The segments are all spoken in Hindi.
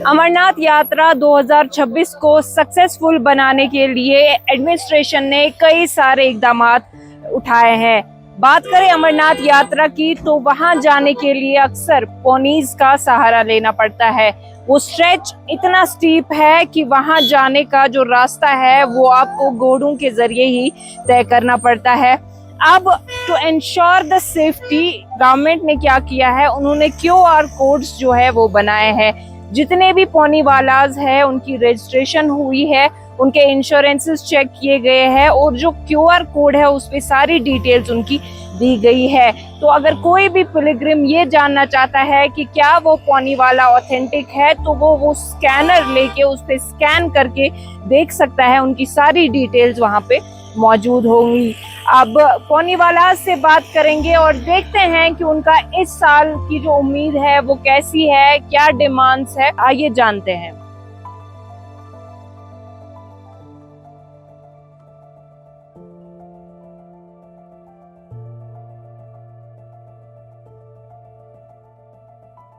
अमरनाथ यात्रा 2026 को सक्सेसफुल बनाने के लिए एडमिनिस्ट्रेशन ने कई सारे इकदाम उठाए हैं। बात करें अमरनाथ यात्रा की तो वहां जाने के लिए अक्सर पोनीज का सहारा लेना पड़ता है। वो स्ट्रेच इतना स्टीप है कि वहां जाने का जो रास्ता है वो आपको घोड़ों के जरिए ही तय करना पड़ता है। अब to ensure the safety government ने क्या किया है, उन्होंने QR कोड्स जो है वो बनाए हैं। जितने भी पोनी वालाज है उनकी रजिस्ट्रेशन हुई है, उनके इंश्योरेंसेस चेक किए गए हैं और जो QR कोड है उस पे सारी डिटेल्स उनकी दी गई है। तो अगर कोई भी पिलग्रिम ये जानना चाहता है कि क्या वो पोनी वाला ऑथेंटिक है तो वो स्कैनर लेके उस पे स्कैन करके देख सकता है, उनकी सारी डिटेल्स वहां पे मौजूद होंगी। अब पोनी वाला से बात करेंगे और देखते हैं कि उनका इस साल की जो उम्मीद है वो कैसी है, क्या डिमांड्स है, आइए जानते हैं।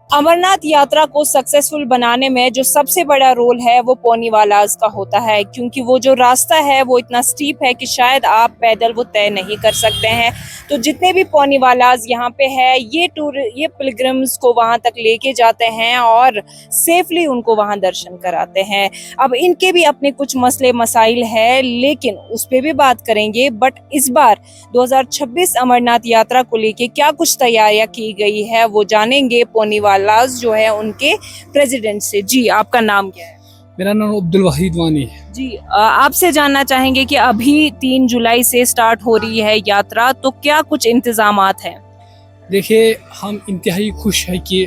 अमरनाथ यात्रा को सक्सेसफुल बनाने में जो सबसे बड़ा रोल है वो पोनी वालाज का होता है, क्योंकि वो जो रास्ता है वो इतना स्टीप है कि शायद आप पैदल वो तय नहीं कर सकते हैं। तो जितने भी पोनी वालाज यहाँ पे है ये पिलग्रिम्स को वहाँ तक लेके जाते हैं और सेफली उनको वहाँ दर्शन कराते हैं। अब इनके भी अपने कुछ मसले मसाइल है, लेकिन उस पर भी बात करेंगे। बट इस बार 2026 अमरनाथ यात्रा को लेके क्या कुछ तैयारियां की गई है वो जानेंगे पोनी वालाज जो है उनके प्रेसिडेंट से। जी, आपका नाम क्या है? मेरा नाम अब्दुल वहीद वानी है। जी, आपसे जानना चाहेंगे कि अभी 3 जुलाई से स्टार्ट हो रही है यात्रा, तो क्या कुछ इंतजामात हैं? देखिए, हम इंतहाई खुश है कि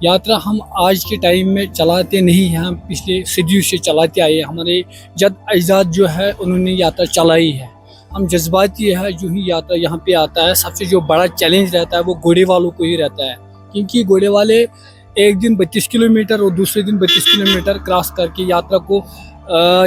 यात्रा हम आज के टाइम में चलाते नहीं हैं, हम पिछले सदियों से चलाते आए। हमारे जद अजदाद जो है उन्होंने यात्रा चलाई है। हम जज्बाती है जो ही यात्रा यहाँ पे आता है। सबसे जो बड़ा चैलेंज रहता है वो घोड़े वालों को ही रहता है, क्योंकि घोड़े वाले एक दिन 32 किलोमीटर और दूसरे दिन 32 किलोमीटर क्रॉस करके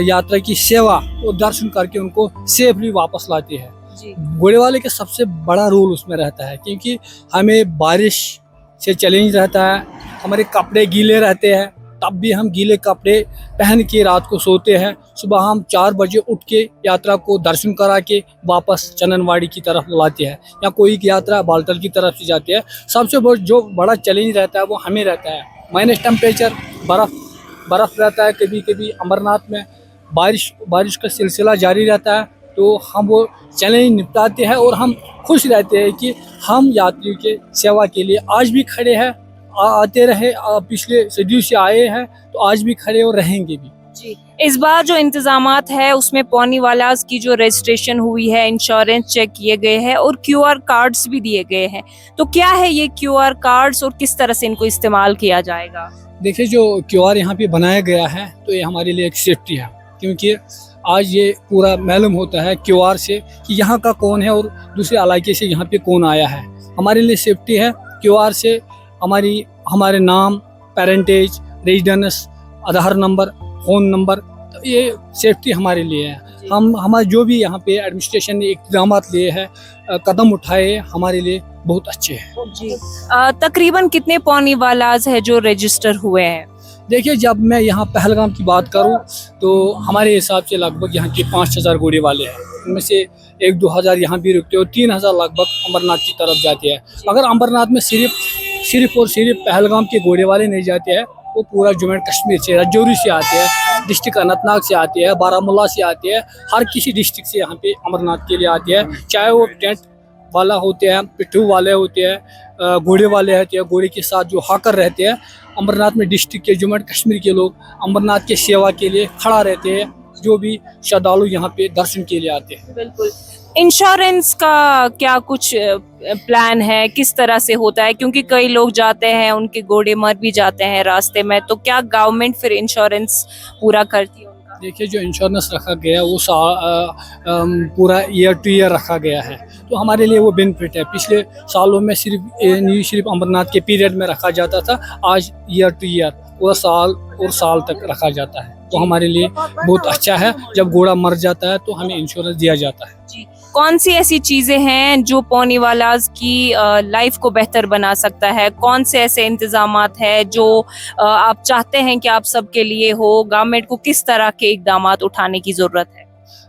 यात्रा की सेवा और दर्शन करके उनको सेफली वापस लाते हैं। घोड़े वाले का सबसे बड़ा रोल उसमें रहता है, क्योंकि हमें बारिश से चैलेंज रहता है, हमारे कपड़े गीले रहते हैं, तब भी हम गीले कपड़े पहन के रात को सोते हैं। सुबह हम 4 बजे उठ के यात्रा को दर्शन करा के वापस चंदनवाड़ी की तरफ लाते हैं, या कोई यात्रा बालतल की तरफ से जाती है। सबसे जो बड़ा चैलेंज रहता है वो हमें रहता है। माइनस टेम्परेचर, बर्फ़ रहता है, कभी कभी अमरनाथ में बारिश का सिलसिला जारी रहता है। तो हम वो चैलेंज निपटाते हैं और हम खुश रहते हैं कि हम यात्रियों के सेवा के लिए आज भी खड़े हैं, आते रहे, पिछले सदियों से आए हैं तो आज भी खड़े और रहेंगे भी। जी, इस बार जो इंतजामात है उसमें पोनी वालाज की जो रजिस्ट्रेशन हुई है, इंश्योरेंस चेक किए गए हैं और QR कार्ड्स भी दिए गए हैं। तो क्या है ये QR कार्ड्स और किस तरह से इनको इस्तेमाल किया जाएगा? देखिए, जो QR यहाँ पे बनाया गया है तो ये हमारे लिए एक सेफ्टी है, क्योंकि आज ये पूरा मालूम होता है QR से कि यहाँ का कौन है और दूसरे इलाके से यहाँ पे कौन आया है। हमारे लिए सेफ्टी है। QR से हमारे नाम, पेरेंटेज, रेजिडेंस, आधार नंबर, फ़ोन नंबर, तो ये सेफ्टी हमारे लिए है। हमारे जो भी यहाँ पे एडमिनिस्ट्रेशन ने इक़दाम लिए हैं, कदम उठाए, हमारे लिए बहुत अच्छे हैं। जी, तकरीबन कितने पोनी वालाज है जो रजिस्टर हुए हैं? देखिए, जब मैं यहाँ पहलगाम की बात करूँ तो हमारे हिसाब से लगभग यहाँ के 5000 घोड़े वाले हैं। उनमें से 1-2 हज़ार यहाँ भी रुकते हैं और 3000 लगभग अमरनाथ की तरफ जाते हैं। अगर अमरनाथ में सिर्फ और सिर्फ पहलगाम के घोड़े वाले नहीं जाते हैं, वो पूरा जम्मू एंड कश्मीर से, राजौरी से आते हैं, डिस्ट्रिक्ट अनंतनाग से आते हैं, बारामूला से आते हैं, हर किसी डिस्ट्रिक्ट से यहाँ पे अमरनाथ के लिए आते हैं। चाहे वो टेंट वाला होते हैं, पिट्ठू वाले होते हैं, घोड़े वाले होते हैं, घोड़े के साथ जो हाकर रहते हैं। अमरनाथ में डिस्ट्रिक्ट के जम्मू एंड कश्मीर के लोग अमरनाथ के सेवा के लिए खड़ा रहते हैं, जो भी श्रद्धालु यहाँ पे दर्शन के लिए आते हैं। बिल्कुल। इंश्योरेंस का क्या कुछ प्लान है, किस तरह से होता है? क्योंकि कई लोग जाते हैं, उनके घोड़े मर भी जाते हैं रास्ते में, तो क्या गवर्नमेंट फिर इंश्योरेंस पूरा करती है उनका? देखिए, जो इंश्योरेंस रखा गया वो पूरा ईयर टू ईयर रखा गया है, तो हमारे लिए वो बेनिफिट है। पिछले सालों में सिर्फ अमरनाथ के पीरियड में रखा जाता था, आज ईयर टू ईयर पूरा साल तक रखा जाता है। तो हमारे लिए बहुत अच्छा है। जब घोड़ा मर जाता है तो हमें इंश्योरेंस दिया जाता है। जी, कौन सी ऐसी चीजें हैं जो पौनीवालाज की लाइफ को बेहतर बना सकता है? कौन से ऐसे इंतजामात है जो आप चाहते हैं कि आप सबके लिए हो? गवर्नमेंट को किस तरह के इकदामात उठाने की जरूरत है?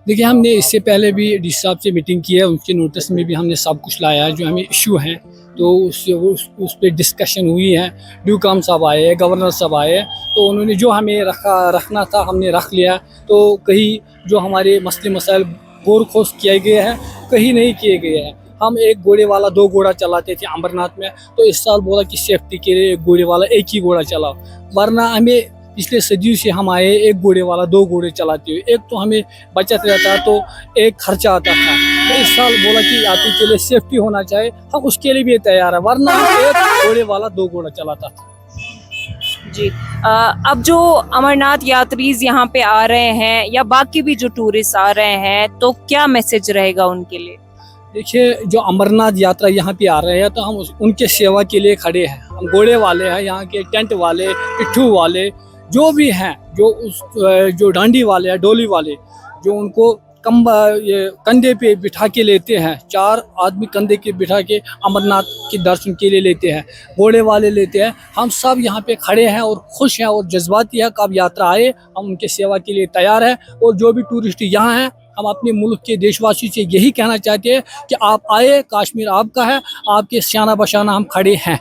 देखिए, हमने इससे पहले भी डी साहब से मीटिंग की है, उनके नोटिस में भी हमने सब कुछ लाया है जो हमें इशू हैं, तो उस पर डिस्कशन हुई है। ड्यूकाम साहब आए हैं, गवर्नर साहब आए हैं, तो उन्होंने जो हमें रखना था हमने रख लिया। तो कहीं जो हमारे मसले मसाइल गौर खोज किए गए हैं, कहीं नहीं किए गए हैं। हम एक घोड़े वाला 2 घोड़ा चलाते थे अमरनाथ में, तो इस साल बोला कि सेफ्टी के लिए एक घोड़े वाला 1 ही घोड़ा चलाओ, वरना हमें पिछले सदियों से हम आए 1 घोड़े वाला 2 घोड़े चलाते हुए, एक तो हमें बचत रहता तो एक खर्चा आता था। तो इस साल बोला कि यात्री के लिए सेफ्टी होना चाहिए, हम उसके लिए भी तैयार है, वरना हम 1 घोड़े वाला 2 घोड़ा चलाता था। जी। अब जो अमरनाथ यात्रीज यहाँ पे आ रहे हैं या बाकी भी जो टूरिस्ट आ रहे हैं, तो क्या मैसेज रहेगा उनके लिए? देखिए, जो अमरनाथ यात्रा यहाँ पे आ रहे हैं तो हम उनके सेवा के लिए खड़े हैं। हम घोड़े वाले हैं, यहाँ के टेंट वाले, पिट्ठू वाले जो भी हैं, जो डांडी वाले हैं, डोली वाले, जो उनको कंधे पे बिठा के लेते हैं, 4 आदमी कंधे के बिठा के अमरनाथ के दर्शन के लिए लेते हैं, घोड़े वाले लेते हैं। हम सब यहाँ पे खड़े हैं और खुश हैं और जज्बाती है, कब यात्रा आए हम उनके सेवा के लिए तैयार हैं। और जो भी टूरिस्ट यहाँ हैं, हम अपने मुल्क के देशवासी से यही कहना चाहते हैं कि आप आए, कश्मीर आपका है, आपके शाना बशाना हम खड़े हैं।